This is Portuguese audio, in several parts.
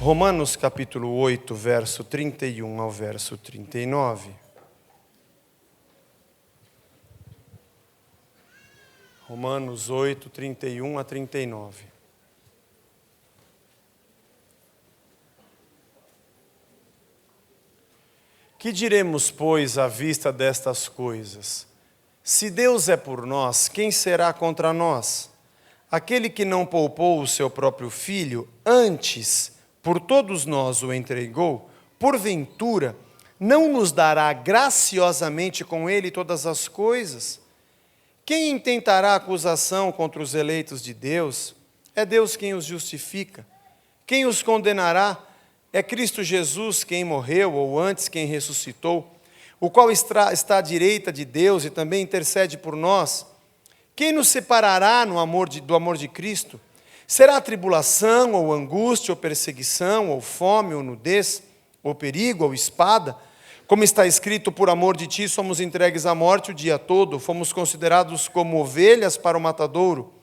Romanos capítulo 8, verso 31 ao verso 39. Romanos 8, 31 a 39. Que diremos, pois, à vista destas coisas? Se Deus é por nós, quem será contra nós? Aquele que não poupou o seu próprio filho, antes, por todos nós o entregou, porventura, não nos dará graciosamente com ele todas as coisas? Quem intentará acusação contra os eleitos de Deus? É Deus quem os justifica. Quem os condenará? É Cristo Jesus quem morreu, ou antes quem ressuscitou, o qual está à direita de Deus e também intercede por nós. Quem nos separará do amor de Cristo? Será tribulação, ou angústia, ou perseguição, ou fome, ou nudez, ou perigo, ou espada? Como está escrito, por amor de ti somos entregues à morte o dia todo, fomos considerados como ovelhas para o matadouro.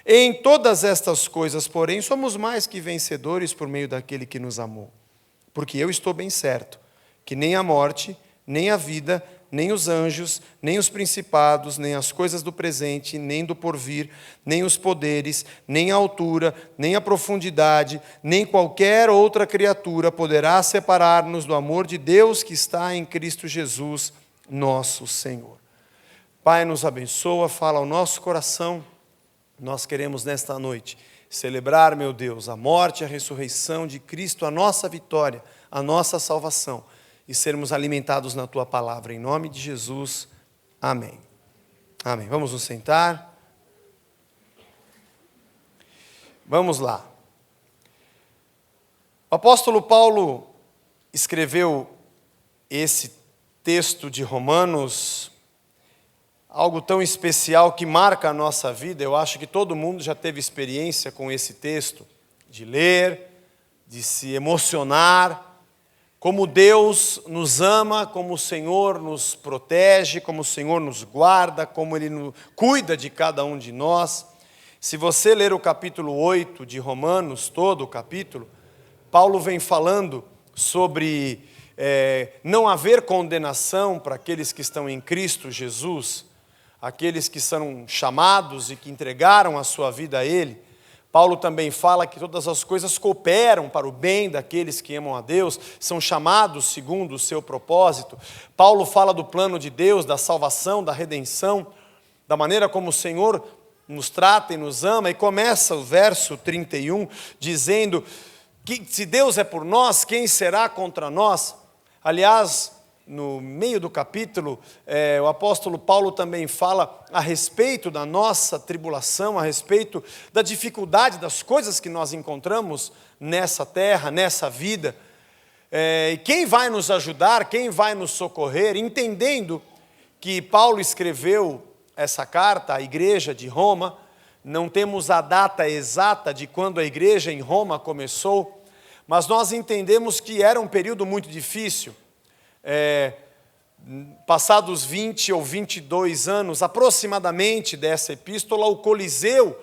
Em todas estas coisas, porém, somos mais que vencedores por meio daquele que nos amou. Porque eu estou bem certo que nem a morte, nem a vida, nem os anjos, nem os principados, nem as coisas do presente, nem do porvir, nem os poderes, nem a altura, nem a profundidade, nem qualquer outra criatura poderá separar-nos do amor de Deus que está em Cristo Jesus, nosso Senhor. Pai, nos abençoa, fala ao nosso coração. Nós queremos nesta noite celebrar, meu Deus, a morte e a ressurreição de Cristo, a nossa vitória, a nossa salvação, e sermos alimentados na Tua palavra, em nome de Jesus, amém. Amém. Vamos nos sentar. Vamos lá. O apóstolo Paulo escreveu esse texto de Romanos, algo tão especial que marca a nossa vida. Eu acho que todo mundo já teve experiência com esse texto, de ler, de se emocionar, como Deus nos ama, como o Senhor nos protege, como o Senhor nos guarda, como Ele cuida de cada um de nós. Se você ler o capítulo 8 de Romanos, todo o capítulo, Paulo vem falando sobre não haver condenação para aqueles que estão em Cristo Jesus, aqueles que são chamados e que entregaram a sua vida a Ele. Paulo também fala que todas as coisas cooperam para o bem daqueles que amam a Deus, são chamados segundo o seu propósito. Paulo fala do plano de Deus, da salvação, da redenção, da maneira como o Senhor nos trata e nos ama, e começa o verso 31 dizendo que se Deus é por nós, quem será contra nós? Aliás, no meio do capítulo, o apóstolo Paulo também fala a respeito da nossa tribulação, a respeito da dificuldade das coisas que nós encontramos nessa terra, nessa vida. E quem vai nos ajudar, quem vai nos socorrer, entendendo que Paulo escreveu essa carta à igreja de Roma. Não temos a data exata de quando a igreja em Roma começou, mas nós entendemos que era um período muito difícil. Passados 20 ou 22 anos aproximadamente dessa epístola, o Coliseu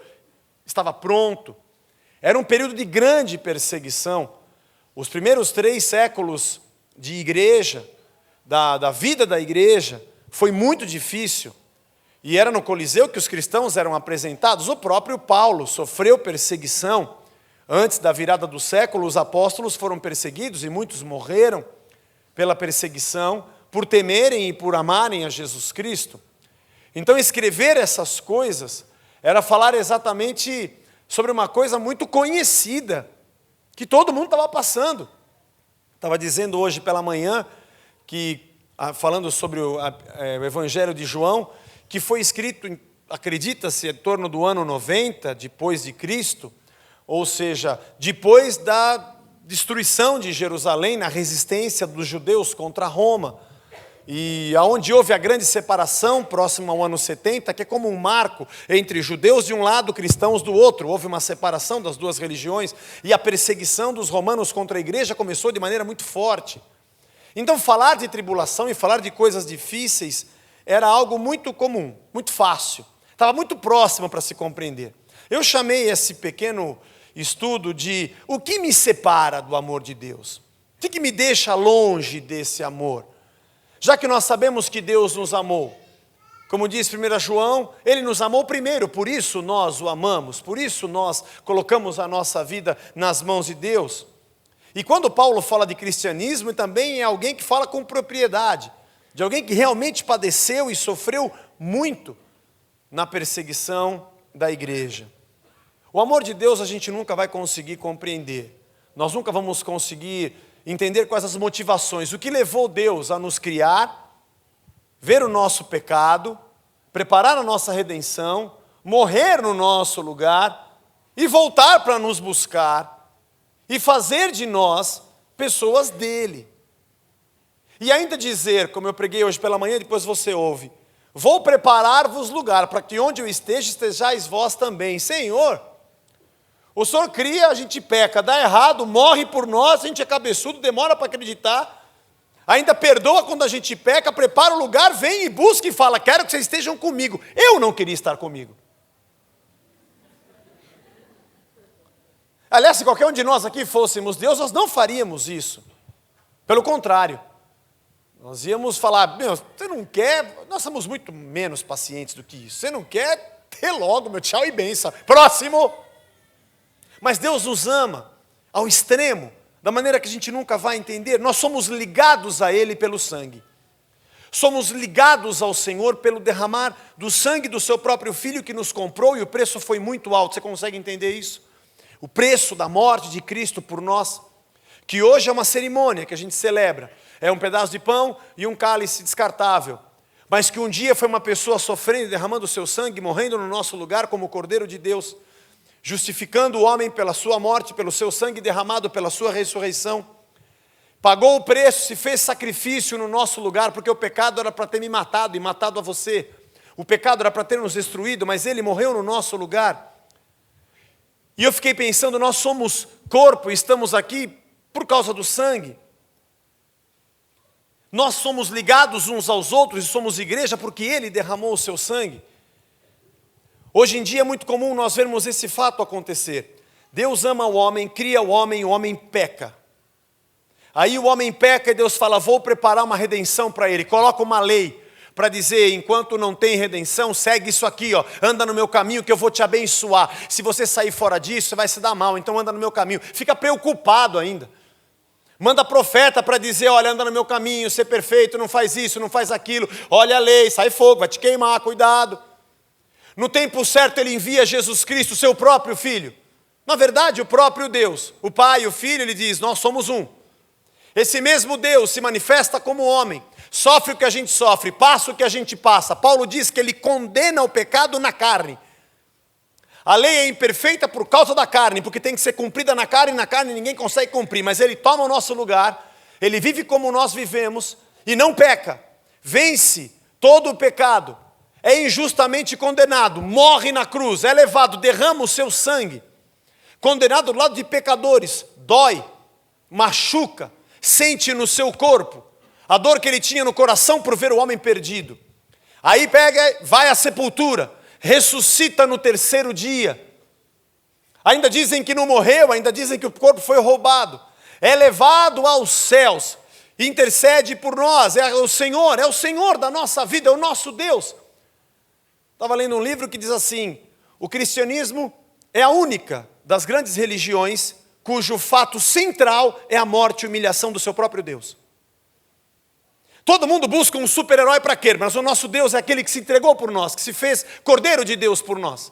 estava pronto. Era um período de grande perseguição. Os primeiros 3 séculos de igreja, da vida da igreja, foi muito difícil. E era no Coliseu que os cristãos eram apresentados. O próprio Paulo sofreu perseguição. Antes da virada do século, os apóstolos foram perseguidos e muitos morreram pela perseguição, por temerem e por amarem a Jesus Cristo. Então, escrever essas coisas era falar exatamente sobre uma coisa muito conhecida, que todo mundo estava passando. Estava dizendo hoje pela manhã, falando sobre o Evangelho de João, que foi escrito, acredita-se, em torno do ano 90, depois de Cristo, ou seja, depois da destruição de Jerusalém, na resistência dos judeus contra Roma, e aonde houve a grande separação, próximo ao ano 70, que é como um marco entre judeus de um lado, cristãos do outro. Houve uma separação das duas religiões, e a perseguição dos romanos contra a igreja começou de maneira muito forte. Então, falar de tribulação e falar de coisas difíceis era algo muito comum, muito fácil, estava muito próximo para se compreender. Eu chamei esse pequeno estudo de o que me separa do amor de Deus. O que me deixa longe desse amor? Já que nós sabemos que Deus nos amou. Como diz 1 João, Ele nos amou primeiro, por isso nós o amamos, por isso nós colocamos a nossa vida nas mãos de Deus. E quando Paulo fala de cristianismo, também é alguém que fala com propriedade, de alguém que realmente padeceu e sofreu muito na perseguição da igreja. O amor de Deus a gente nunca vai conseguir compreender, nós nunca vamos conseguir entender quais as motivações, o que levou Deus a nos criar, ver o nosso pecado, preparar a nossa redenção, morrer no nosso lugar e voltar para nos buscar e fazer de nós pessoas dele. E ainda dizer, como eu preguei hoje pela manhã, depois você ouve, vou preparar-vos lugar para que onde eu esteja, estejais vós também. Senhor, o Senhor cria, a gente peca, dá errado, morre por nós, a gente é cabeçudo, demora para acreditar, ainda perdoa quando a gente peca, prepara o lugar, vem e busca e fala, quero que vocês estejam comigo. Eu não queria estar comigo. Aliás, se qualquer um de nós aqui fôssemos Deus, nós não faríamos isso. Pelo contrário, nós íamos falar, meu, você não quer, nós somos muito menos pacientes do que isso, você não quer, ter logo, meu, tchau e benção, próximo. Mas Deus nos ama ao extremo, da maneira que a gente nunca vai entender. Nós somos ligados a Ele pelo sangue. Somos ligados ao Senhor pelo derramar do sangue do seu próprio Filho que nos comprou e o preço foi muito alto. Você consegue entender isso? O preço da morte de Cristo por nós, que hoje é uma cerimônia que a gente celebra. É um pedaço de pão e um cálice descartável. Mas que um dia foi uma pessoa sofrendo, derramando o seu sangue, morrendo no nosso lugar como o Cordeiro de Deus, justificando o homem pela sua morte, pelo seu sangue derramado, pela sua ressurreição. Pagou o preço, se fez sacrifício no nosso lugar, porque o pecado era para ter me matado e matado a você. O pecado era para ter nos destruído, mas Ele morreu no nosso lugar. E eu fiquei pensando, nós somos corpo e estamos aqui por causa do sangue. Nós somos ligados uns aos outros e somos igreja porque Ele derramou o seu sangue. Hoje em dia é muito comum nós vermos esse fato acontecer. Deus ama o homem, cria o homem peca. Aí o homem peca e Deus fala, vou preparar uma redenção para ele. Coloca uma lei para dizer, enquanto não tem redenção, segue isso aqui, ó, anda no meu caminho que eu vou te abençoar. Se você sair fora disso, você vai se dar mal, então anda no meu caminho. Fica preocupado ainda. Manda profeta para dizer, olha, anda no meu caminho, ser perfeito, não faz isso, não faz aquilo. Olha a lei, sai fogo, vai te queimar, cuidado. No tempo certo Ele envia Jesus Cristo, seu próprio Filho. Na verdade, o próprio Deus, o Pai e o Filho, Ele diz, nós somos um. Esse mesmo Deus se manifesta como homem, sofre o que a gente sofre, passa o que a gente passa. Paulo diz que Ele condena o pecado na carne. A lei é imperfeita por causa da carne, porque tem que ser cumprida na carne ninguém consegue cumprir. Mas Ele toma o nosso lugar, Ele vive como nós vivemos e não peca. Vence todo o pecado. É injustamente condenado, morre na cruz, é levado, derrama o seu sangue, condenado do lado de pecadores, dói, machuca, sente no seu corpo a dor que ele tinha no coração por ver o homem perdido. Aí pega, vai à sepultura, ressuscita no terceiro dia. Ainda dizem que não morreu, ainda dizem que o corpo foi roubado. É levado aos céus, intercede por nós, é o Senhor da nossa vida, é o nosso Deus. Estava lendo um livro que diz assim, o cristianismo é a única das grandes religiões cujo fato central é a morte e humilhação do seu próprio Deus. Todo mundo busca um super-herói para quê? Mas o nosso Deus é aquele que se entregou por nós, que se fez Cordeiro de Deus por nós.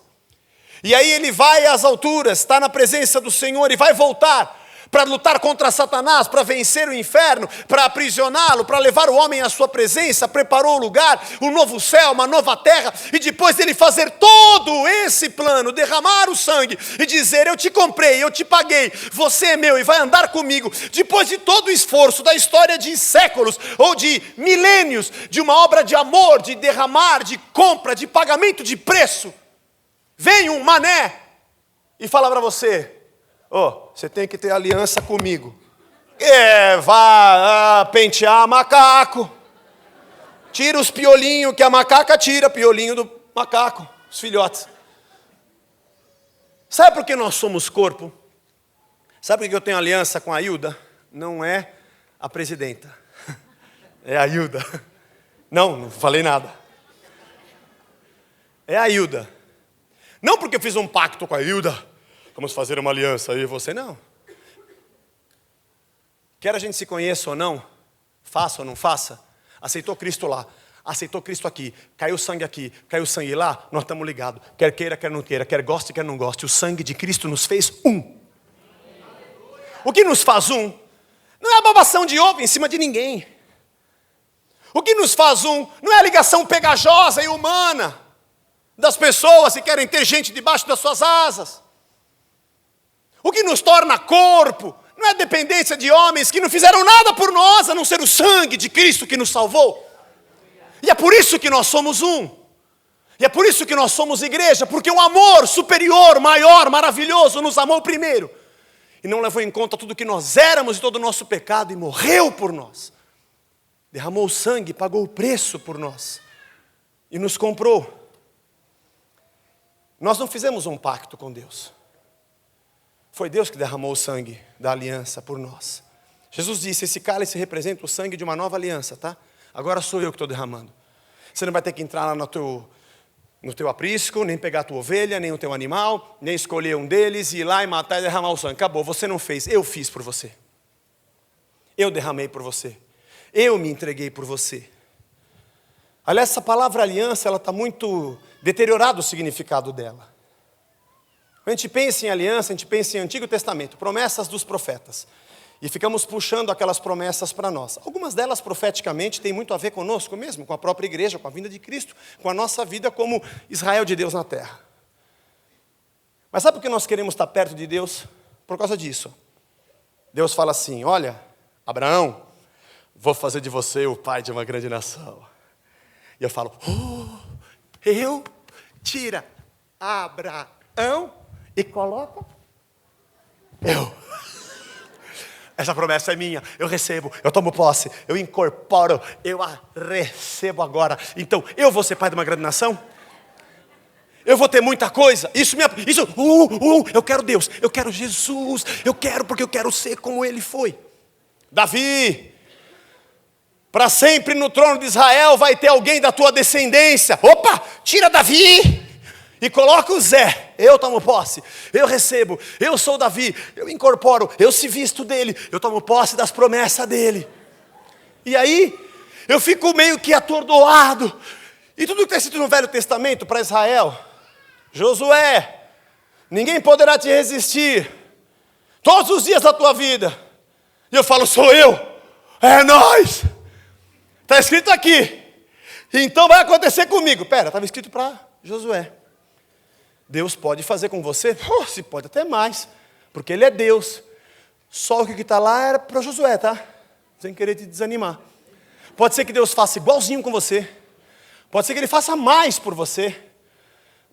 E aí Ele vai às alturas, está na presença do Senhor e vai voltar para lutar contra Satanás, para vencer o inferno, para aprisioná-lo, para levar o homem à sua presença, preparou o lugar, um novo céu, uma nova terra, e depois dele fazer todo esse plano, derramar o sangue e dizer, eu te comprei, eu te paguei, você é meu e vai andar comigo, depois de todo o esforço da história de séculos, ou de milênios, de uma obra de amor, de derramar, de compra, de pagamento de preço, vem um mané e fala para você, você tem que ter aliança comigo. Vá pentear macaco. Tira os piolinhos que a macaca tira, piolinho do macaco, os filhotes. Sabe por que nós somos corpo? Sabe por que eu tenho aliança com a Hilda? Não é a presidenta. É a Hilda. Não falei nada. É a Hilda. Não porque eu fiz um pacto com a Hilda. Vamos fazer uma aliança, eu e você, não. Quer a gente se conheça ou não, faça ou não faça, aceitou Cristo lá, aceitou Cristo aqui, caiu sangue lá, nós estamos ligados. Quer queira, quer não queira, quer goste, quer não goste, o sangue de Cristo nos fez um. O que nos faz um, não é a babação de ovo em cima de ninguém. O que nos faz um, não é a ligação pegajosa e humana das pessoas que querem ter gente debaixo das suas asas. O que nos torna corpo, não é a dependência de homens que não fizeram nada por nós, a não ser o sangue de Cristo que nos salvou. E é por isso que nós somos um. E é por isso que nós somos igreja, porque um amor superior, maior, maravilhoso, nos amou primeiro. E não levou em conta tudo que nós éramos e todo o nosso pecado e morreu por nós. Derramou o sangue, pagou o preço por nós. E nos comprou. Nós não fizemos um pacto com Deus. Foi Deus que derramou o sangue da aliança por nós. Jesus disse, esse cálice representa o sangue de uma nova aliança, tá? Agora sou eu que estou derramando. Você não vai ter que entrar lá no teu aprisco, nem pegar a tua ovelha, nem o teu animal, nem escolher um deles, ir lá e matar e derramar o sangue. Acabou, você não fez, eu fiz por você. Eu derramei por você. Eu me entreguei por você. Aliás, essa palavra aliança, ela está muito deteriorado o significado dela. Quando a gente pensa em aliança, a gente pensa em Antigo Testamento, promessas dos profetas. E ficamos puxando aquelas promessas para nós. Algumas delas, profeticamente, têm muito a ver conosco mesmo, com a própria igreja, com a vinda de Cristo, com a nossa vida como Israel de Deus na terra. Mas sabe por que nós queremos estar perto de Deus? Por causa disso. Deus fala assim, olha, Abraão, vou fazer de você o pai de uma grande nação. E eu falo, eu? Tira Abraão e coloca eu. Essa promessa é minha, eu recebo, eu tomo posse, eu incorporo, eu a recebo agora. Então, eu vou ser pai de uma grande nação? Eu vou ter muita coisa? Eu quero Deus, eu quero Jesus, eu quero porque eu quero ser como Ele foi. Davi, para sempre no trono de Israel vai ter alguém da tua descendência. Opa, tira Davi e coloca o Zé. Eu tomo posse, eu recebo, eu sou Davi, eu incorporo, eu se visto dele, eu tomo posse das promessas dele. E aí, eu fico meio que atordoado. E tudo que está escrito no Velho Testamento para Israel, Josué, ninguém poderá te resistir, todos os dias da tua vida. E eu falo, sou eu, é nós. Está escrito aqui, então vai acontecer comigo. Estava escrito para Josué. Deus pode fazer com você? Se pode até mais, porque Ele é Deus. Só o que está lá era para Josué, tá? Sem querer te desanimar. Pode ser que Deus faça igualzinho com você. Pode ser que Ele faça mais por você.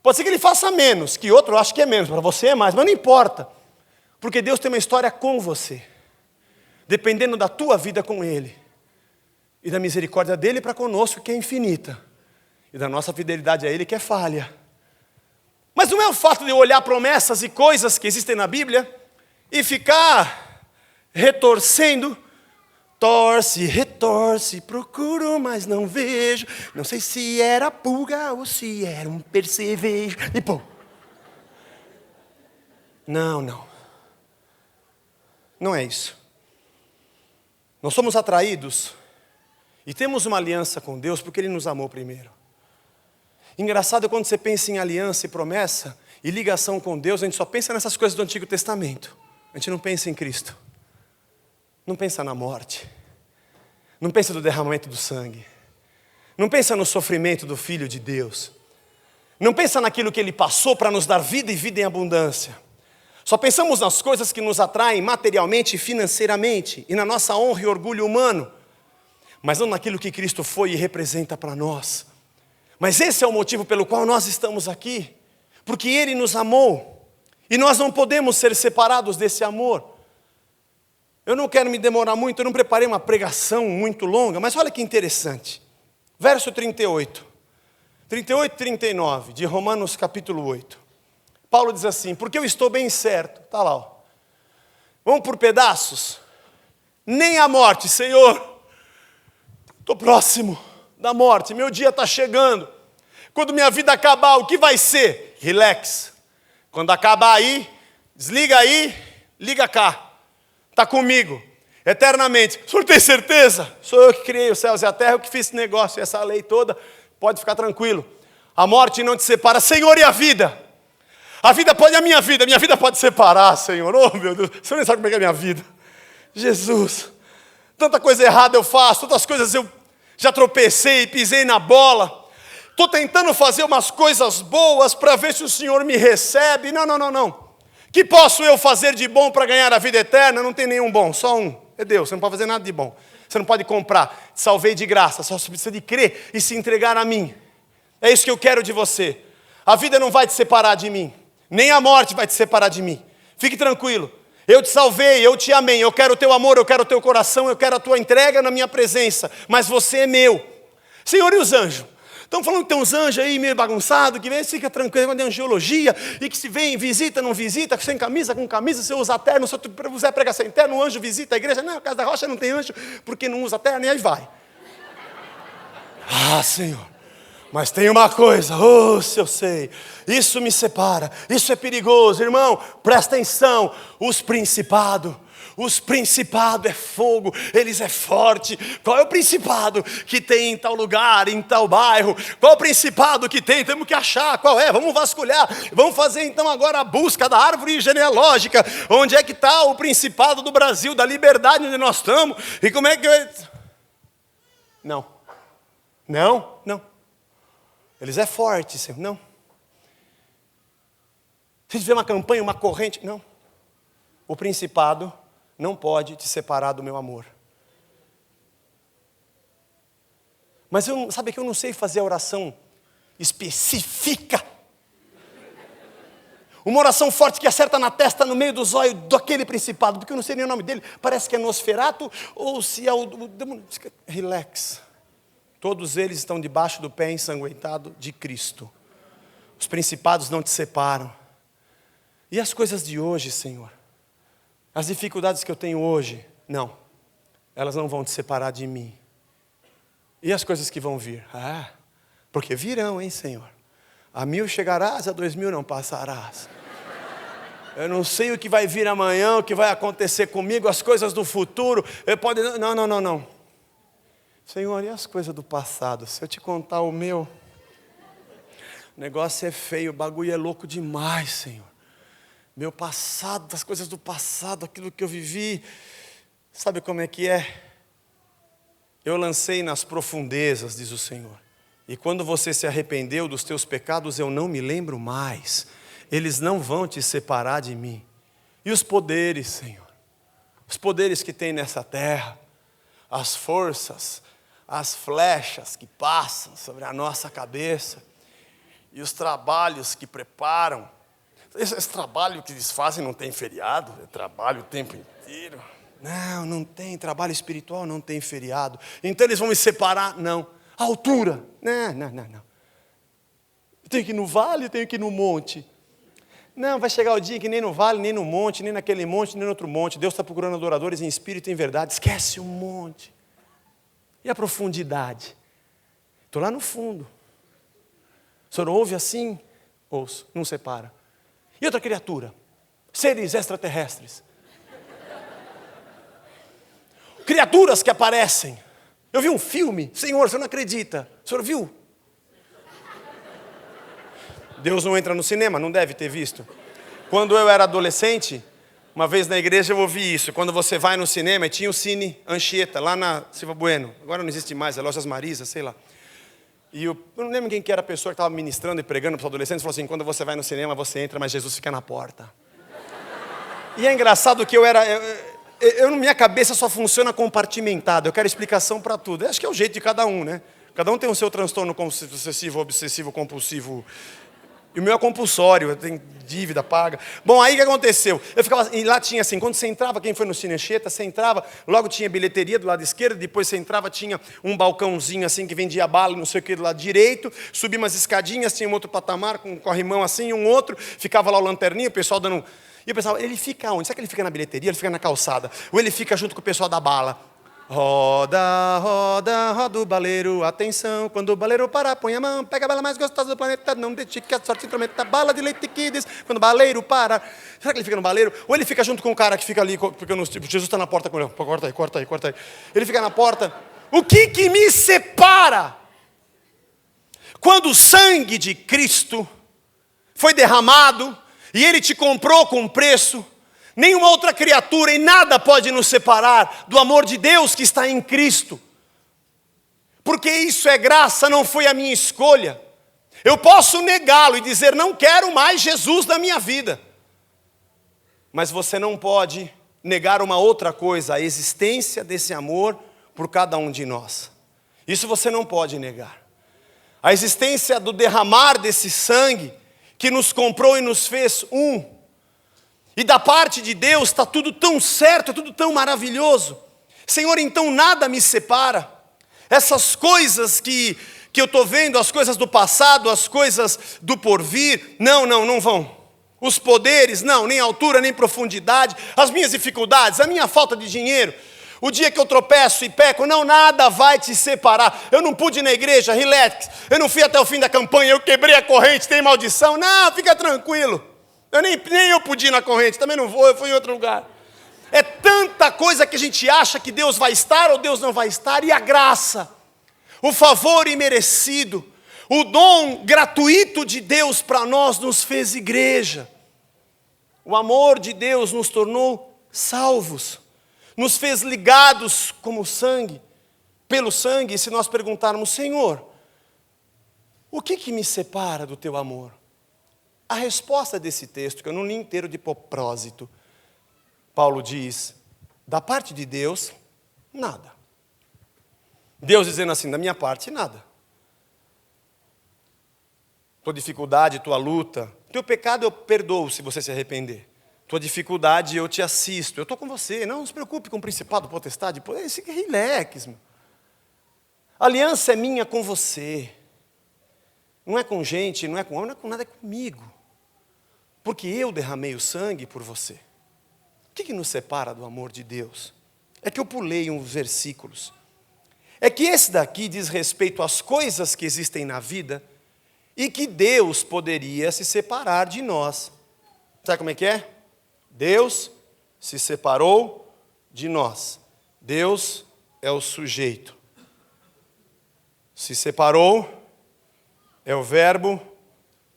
Pode ser que Ele faça menos, que outro eu acho que é menos, para você é mais, mas não importa. Porque Deus tem uma história com você. Dependendo da tua vida com Ele. E da misericórdia dEle para conosco, que é infinita. E da nossa fidelidade a Ele, que é falha. Mas não é o fato de eu olhar promessas e coisas que existem na Bíblia e ficar retorcendo. Torce, retorce, procuro, mas não vejo. Não sei se era pulga ou se era um percevejo. E pô. Não. Não é isso. Nós somos atraídos e temos uma aliança com Deus porque Ele nos amou primeiro. Engraçado quando você pensa em aliança e promessa e ligação com Deus, a gente só pensa nessas coisas do Antigo Testamento. A gente não pensa em Cristo. Não pensa na morte. Não pensa no derramamento do sangue. Não pensa no sofrimento do Filho de Deus. Não pensa naquilo que Ele passou para nos dar vida e vida em abundância. Só pensamos nas coisas que nos atraem materialmente e financeiramente e na nossa honra e orgulho humano, mas não naquilo que Cristo foi e representa para nós. Mas esse é o motivo pelo qual nós estamos aqui, porque Ele nos amou, e nós não podemos ser separados desse amor. Eu não quero me demorar muito, eu não preparei uma pregação muito longa, mas olha que interessante. Verso 38 e 39, de Romanos capítulo 8. Paulo diz assim, porque eu estou bem certo, está lá, Vamos por pedaços? Nem a morte, Senhor. Estou próximo da morte, meu dia está chegando. Quando minha vida acabar, o que vai ser? Relax. Quando acabar aí, desliga aí, liga cá. Está comigo, eternamente. O senhor tem certeza? Sou eu que criei os céus e a terra, eu que fiz esse negócio, essa lei toda. Pode ficar tranquilo. A morte não te separa, Senhor, e a vida? A vida pode, a minha vida pode separar, Senhor. Oh, meu Deus, o senhor nem sabe como é que é a minha vida. Jesus, tanta coisa errada eu faço, tantas coisas eu já tropecei, pisei na bola. Estou tentando fazer umas coisas boas para ver se o Senhor me recebe. Não. Que posso eu fazer de bom para ganhar a vida eterna? Não tem nenhum bom, só um. É Deus, você não pode fazer nada de bom. Você não pode comprar. Te salvei de graça, só você precisa de crer e se entregar a mim. É isso que eu quero de você. A vida não vai te separar de mim. Nem a morte vai te separar de mim. Fique tranquilo. Eu te salvei, eu te amei. Eu quero o teu amor, eu quero o teu coração, eu quero a tua entrega na minha presença. Mas você é meu. Senhor, e os anjos? Estão falando que tem uns anjos aí meio bagunçados, que vem, fica tranquilo, quando é angiologia, e que se vem, visita, não visita, sem camisa, com camisa, você usa terno, se você usar prega sem terno, o anjo visita a igreja. Não, a casa da rocha não tem anjo, porque não usa terno, e aí vai. Ah, Senhor, mas tem uma coisa, se eu sei, isso me separa, isso é perigoso, irmão, presta atenção, os principados é fogo, eles é forte. Qual é o principado que tem em tal lugar, em tal bairro? Qual é o principado que tem? Temos que achar, qual é? Vamos vasculhar, vamos fazer então agora a busca da árvore genealógica. Onde é que está o principado do Brasil, da liberdade onde nós estamos? E como é que... Não. Eles é forte, Senhor, não. Se tiver uma campanha, uma corrente, não. O principado não pode te separar do meu amor. Mas sabe que eu não sei fazer a oração específica. Uma oração forte que acerta na testa, no meio dos olhos daquele principado, porque eu não sei nem o nome dele, parece que é Nosferato, ou se é o relax. Todos eles estão debaixo do pé ensanguentado de Cristo. Os principados não te separam. E as coisas de hoje, Senhor? As dificuldades que eu tenho hoje, não. Elas não vão te separar de mim. E as coisas que vão vir? Porque virão, hein, Senhor? A 1000 chegarás, a 2000 não passarás. Eu não sei o que vai vir amanhã, o que vai acontecer comigo, as coisas do futuro. Não. Senhor, e as coisas do passado? Se eu te contar o meu, o negócio é feio, o bagulho é louco demais, Senhor. Meu passado, das coisas do passado, aquilo que eu vivi, sabe como é que é? Eu lancei nas profundezas, diz o Senhor. E quando você se arrependeu dos teus pecados, eu não me lembro mais. Eles não vão te separar de mim. E os poderes, Senhor? Os poderes que tem nessa terra, as forças, as flechas que passam sobre a nossa cabeça, e os trabalhos que preparam. Esse trabalho que eles fazem não tem feriado, é trabalho o tempo inteiro. Não tem, trabalho espiritual não tem feriado. Então eles vão me separar? Não. A altura? Não. Eu tenho que ir no vale, eu tenho que ir no monte. Não, vai chegar o dia que nem no vale, nem no monte, nem naquele monte, nem no outro monte. Deus está procurando adoradores em espírito e em verdade. Esquece o monte. E a profundidade? Estou lá no fundo. O senhor ouve assim? Ouço, não separa. E outra criatura? Seres extraterrestres. Criaturas que aparecem. Eu vi um filme, Senhor, você não acredita. O senhor viu? Deus não entra no cinema, não deve ter visto. Quando eu era adolescente, uma vez na igreja eu ouvi isso. Quando você vai no cinema, tinha o Cine Anchieta, lá na Silva Bueno. Agora não existe mais, é Lojas Marisa, sei lá. E eu não lembro quem que era a pessoa que estava ministrando e pregando para os adolescentes. Falou assim, quando você vai no cinema, você entra, mas Jesus fica na porta. E é engraçado que minha cabeça só funciona compartimentada. Eu quero explicação para tudo. Eu acho que é o jeito de cada um, né? Cada um tem o seu transtorno obsessivo, compulsivo. E o meu é compulsório, eu tenho dívida paga. Bom, aí o que aconteceu? Eu ficava, e lá tinha assim, quando você entrava, quem foi no Cine Anchieta, você entrava, logo tinha bilheteria do lado esquerdo, depois você entrava, tinha um balcãozinho assim, que vendia bala, não sei o que, do lado direito, subia umas escadinhas, tinha um outro patamar, com corrimão assim, um outro, ficava lá o lanterninho, o pessoal dando... E eu pensava, ele fica onde? Será que ele fica na bilheteria? Ele fica na calçada? Ou ele fica junto com o pessoal da bala? Roda, roda, roda o baleiro, atenção, quando o baleiro parar, põe a mão, pega a bala mais gostosa do planeta, não deixe que a sorte se intrometa, bala de leite kids, quando o baleiro para. Será que ele fica no baleiro? Ou ele fica junto com o cara que fica ali, porque Jesus está na porta com ele, corta aí, corta aí, corta aí. Ele fica na porta. O que me separa? Quando o sangue de Cristo foi derramado, e Ele te comprou com preço, nenhuma outra criatura e nada pode nos separar do amor de Deus que está em Cristo. Porque isso é graça, não foi a minha escolha. Eu posso negá-lo e dizer, não quero mais Jesus na minha vida. Mas você não pode negar uma outra coisa, a existência desse amor por cada um de nós. Isso você não pode negar. A existência do derramar desse sangue que nos comprou e nos fez um. E da parte de Deus está tudo tão certo, tudo tão maravilhoso. Senhor, então nada me separa. Essas coisas que eu estou vendo, as coisas do passado, as coisas do porvir, não vão. Os poderes, não, nem altura, nem profundidade. As minhas dificuldades, a minha falta de dinheiro. O dia que eu tropeço e peco, não, nada vai te separar. Eu não pude ir na igreja, relax. Eu não fui até o fim da campanha, eu quebrei a corrente, tem maldição. Não, fica tranquilo. Nem eu pude ir na corrente, também não vou, eu fui em outro lugar. É tanta coisa que a gente acha que Deus vai estar ou Deus não vai estar. E a graça, o favor imerecido, o dom gratuito de Deus para nós nos fez igreja. O amor de Deus nos tornou salvos. Nos fez ligados como sangue, pelo sangue. E se nós perguntarmos, Senhor, o que me separa do teu amor? A resposta desse texto, que eu não li inteiro de propósito, Paulo diz, da parte de Deus, nada. Deus dizendo assim, da minha parte, nada. Tua dificuldade, tua luta, teu pecado eu perdoo se você se arrepender. Tua dificuldade eu te assisto, eu estou com você, não se preocupe com o principado, potestade, relax, meu. A aliança é minha com você. Não é com gente, não é com homem, não é com nada, é comigo. Porque eu derramei o sangue por você. O que nos separa do amor de Deus? É que eu pulei uns versículos. É que esse daqui diz respeito às coisas que existem na vida e que Deus poderia se separar de nós. Sabe como é que é? Deus se separou de nós. Deus é o sujeito. Se separou é o verbo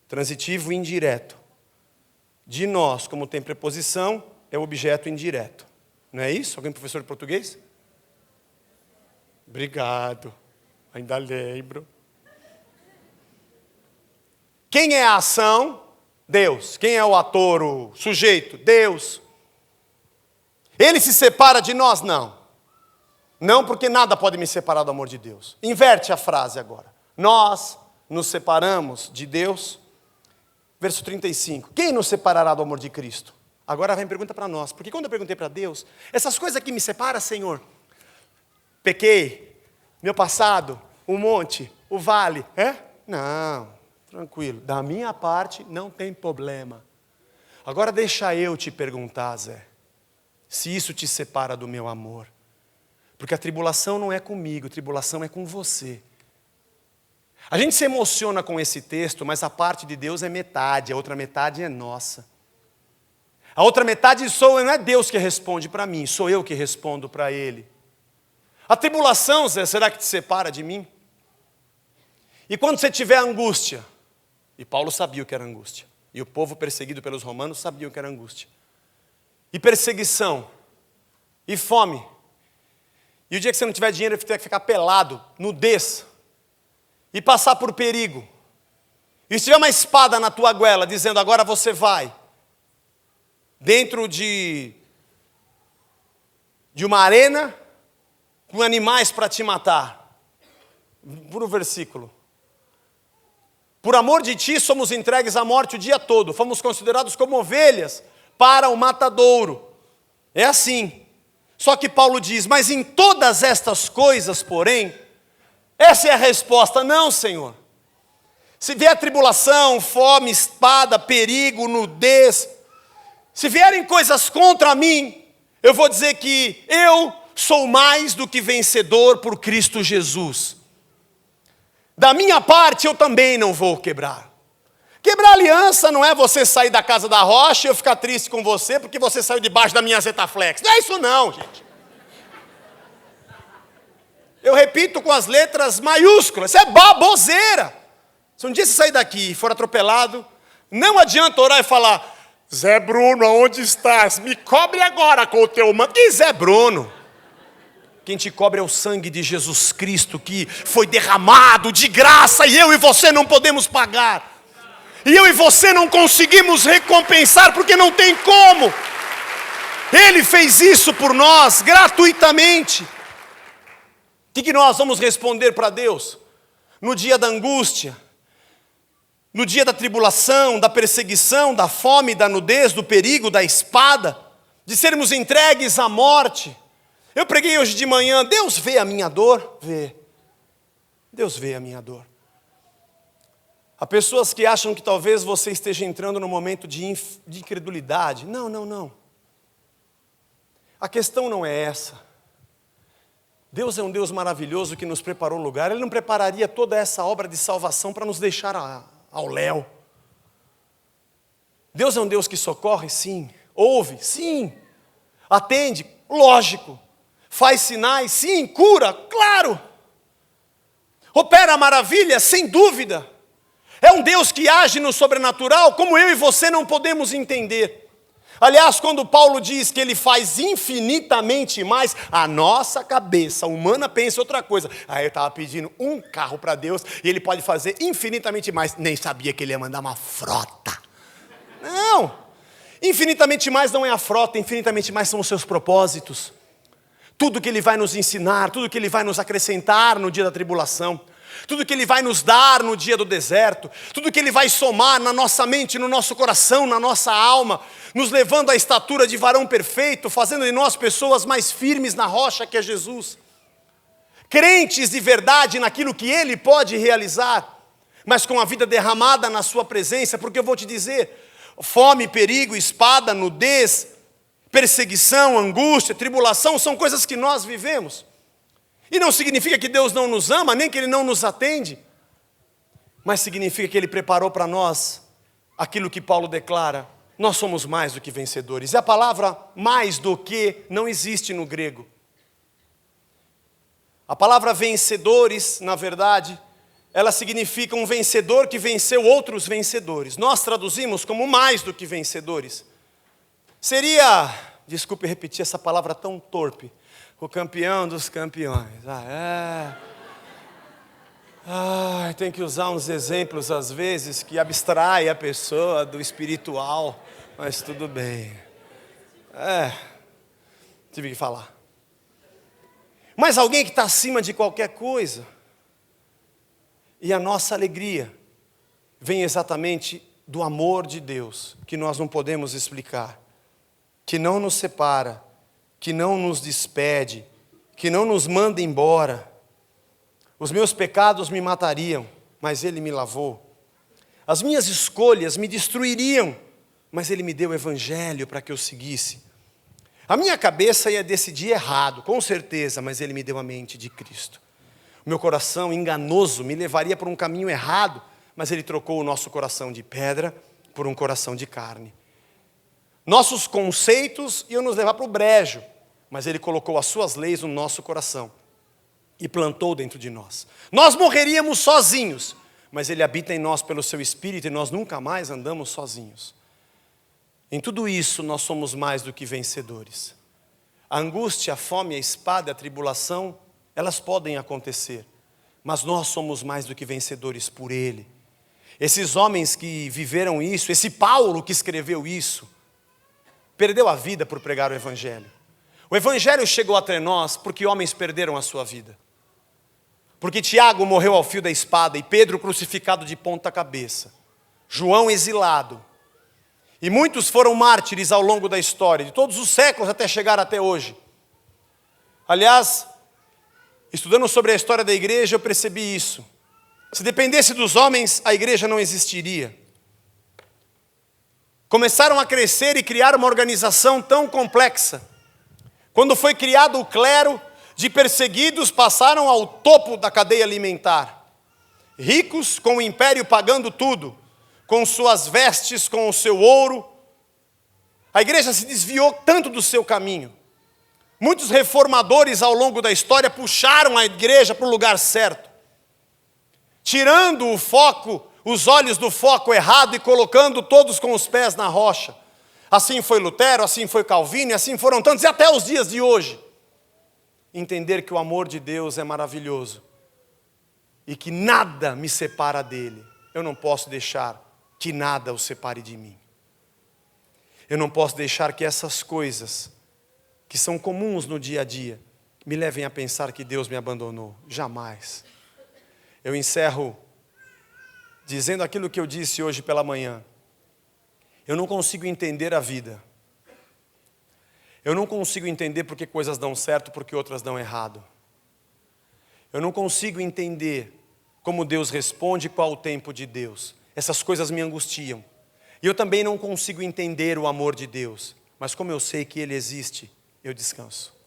transitivo indireto. De nós, como tem preposição, é o objeto indireto. Não é isso? Alguém professor de português? Obrigado. Ainda lembro. Quem é a ação? Deus. Quem é o ator, o sujeito? Deus. Ele se separa de nós? Não. Não, porque nada pode me separar do amor de Deus. Inverte a frase agora. Nós nos separamos de Deus. Verso 35. Quem nos separará do amor de Cristo? Agora vem pergunta para nós. Porque quando eu perguntei para Deus, essas coisas que me separam, Senhor, pequei, meu passado, o monte, o vale, Não, tranquilo. Da minha parte, não tem problema. Agora deixa eu te perguntar, Zé, se isso te separa do meu amor. Porque a tribulação não é comigo, a tribulação é com você. A gente se emociona com esse texto, mas a parte de Deus é metade, a outra metade é nossa. A outra metade não é Deus que responde para mim, sou eu que respondo para Ele. A tribulação, Zé, será que te separa de mim? E quando você tiver angústia, e Paulo sabia o que era angústia, e o povo perseguido pelos romanos sabia o que era angústia, e perseguição, e fome, e o dia que você não tiver dinheiro, você vai ficar pelado, nudez, e passar por perigo, e se tiver uma espada na tua goela, dizendo agora você vai, dentro de uma arena, com animais para te matar, por um versículo, por amor de ti somos entregues à morte o dia todo, fomos considerados como ovelhas para o matadouro, é assim, só que Paulo diz, mas em todas estas coisas, porém, essa é a resposta, não, Senhor. Se vier tribulação, fome, espada, perigo, nudez, Se vierem coisas contra mim, eu vou dizer que eu sou mais do que vencedor por Cristo Jesus. Da minha parte, eu também não vou quebrar. Quebrar aliança não é você sair da casa da rocha e eu ficar triste com você porque você saiu debaixo da minha Zetaflex. Não é isso não, gente. Eu repito com as letras maiúsculas, isso é baboseira. Se um dia você sair daqui e for atropelado, não adianta orar e falar, Zé Bruno, aonde estás? Me cobre agora com o teu manto. Que Zé Bruno? Quem te cobre é o sangue de Jesus Cristo que foi derramado de graça e eu e você não podemos pagar. E eu e você não conseguimos recompensar porque não tem como. Ele fez isso por nós gratuitamente. O que nós vamos responder para Deus? No dia da angústia, no dia da tribulação, da perseguição, da fome, da nudez, do perigo, da espada, de sermos entregues à morte. Eu preguei hoje de manhã, Deus vê a minha dor? Vê. Deus vê a minha dor. Há pessoas que acham que talvez você esteja entrando num momento de incredulidade. Não, não, não. A questão não é essa. Deus é um Deus maravilhoso que nos preparou lugar. Ele não prepararia toda essa obra de salvação para nos deixar ao léu. Deus é um Deus que socorre? Sim. Ouve? Sim. Atende? Lógico. Faz sinais? Sim. Cura? Claro. Opera maravilhas? Sem dúvida. É um Deus que age no sobrenatural como eu e você não podemos entender. Aliás, quando Paulo diz que ele faz infinitamente mais, a nossa cabeça humana pensa outra coisa. Aí eu estava pedindo um carro para Deus e ele pode fazer infinitamente mais. Nem sabia que ele ia mandar uma frota. Não, infinitamente mais não é a frota, infinitamente mais são os seus propósitos. Tudo que ele vai nos ensinar, tudo que ele vai nos acrescentar no dia da tribulação. Tudo que Ele vai nos dar no dia do deserto, tudo que Ele vai somar na nossa mente, no nosso coração, na nossa alma, nos levando à estatura de varão perfeito, fazendo de nós pessoas mais firmes na rocha que é Jesus. Crentes de verdade naquilo que Ele pode realizar, mas com a vida derramada na sua presença, porque eu vou te dizer, fome, perigo, espada, nudez, perseguição, angústia, tribulação, são coisas que nós vivemos. E não significa que Deus não nos ama, nem que Ele não nos atende, mas significa que Ele preparou para nós aquilo que Paulo declara, nós somos mais do que vencedores. E a palavra mais do que não existe no grego. A palavra vencedores, na verdade, ela significa um vencedor que venceu outros vencedores. Nós traduzimos como mais do que vencedores. Seria, desculpe repetir essa palavra tão torpe, o campeão dos campeões. Tem que usar uns exemplos às vezes que abstrai a pessoa do espiritual, mas tudo bem. Tive que falar. Mas alguém que está acima de qualquer coisa. E a nossa alegria vem exatamente do amor de Deus, que nós não podemos explicar, que não nos separa, que não nos despede, que não nos manda embora. Os meus pecados me matariam, mas Ele me lavou. As minhas escolhas me destruiriam, mas Ele me deu o Evangelho para que eu seguisse. A minha cabeça ia decidir errado, com certeza, mas Ele me deu a mente de Cristo. O meu coração enganoso me levaria por um caminho errado, mas Ele trocou o nosso coração de pedra por um coração de carne. Nossos conceitos iam nos levar para o brejo, mas Ele colocou as suas leis no nosso coração e plantou dentro de nós. Nós morreríamos sozinhos, mas Ele habita em nós pelo seu Espírito e nós nunca mais andamos sozinhos. Em tudo isso nós somos mais do que vencedores. A angústia, a fome, a espada, a tribulação, elas podem acontecer, mas nós somos mais do que vencedores por Ele. Esses homens que viveram isso, esse Paulo que escreveu isso, perdeu a vida por pregar o Evangelho. O Evangelho chegou até nós porque homens perderam a sua vida. Porque Tiago morreu ao fio da espada e Pedro crucificado de ponta cabeça. João exilado. E muitos foram mártires ao longo da história, de todos os séculos até chegar até hoje. Aliás, estudando sobre a história da igreja, eu percebi isso. Se dependesse dos homens, a igreja não existiria. começaram a crescer e criar uma organização tão complexa. Quando foi criado o clero, de perseguidos passaram ao topo da cadeia alimentar. Ricos com o império pagando tudo, com suas vestes, com o seu ouro. A igreja se desviou tanto do seu caminho. Muitos reformadores ao longo da história puxaram a igreja para o lugar certo, tirando o foco, os olhos do foco errado e colocando todos com os pés na rocha. Assim foi Lutero, assim foi Calvino, e assim foram tantos, e até os dias de hoje. Entender que o amor de Deus é maravilhoso e que nada me separa dele. Eu não posso deixar que nada o separe de mim. Eu não posso deixar que essas coisas que são comuns no dia a dia me levem a pensar que Deus me abandonou. Jamais. Eu encerro dizendo aquilo que eu disse hoje pela manhã. Eu não consigo entender a vida. Eu não consigo entender porque coisas dão certo, porque outras dão errado. Eu não consigo entender como Deus responde, qual o tempo de Deus. Essas coisas me angustiam. E eu também não consigo entender o amor de Deus. Mas como eu sei que Ele existe, eu descanso.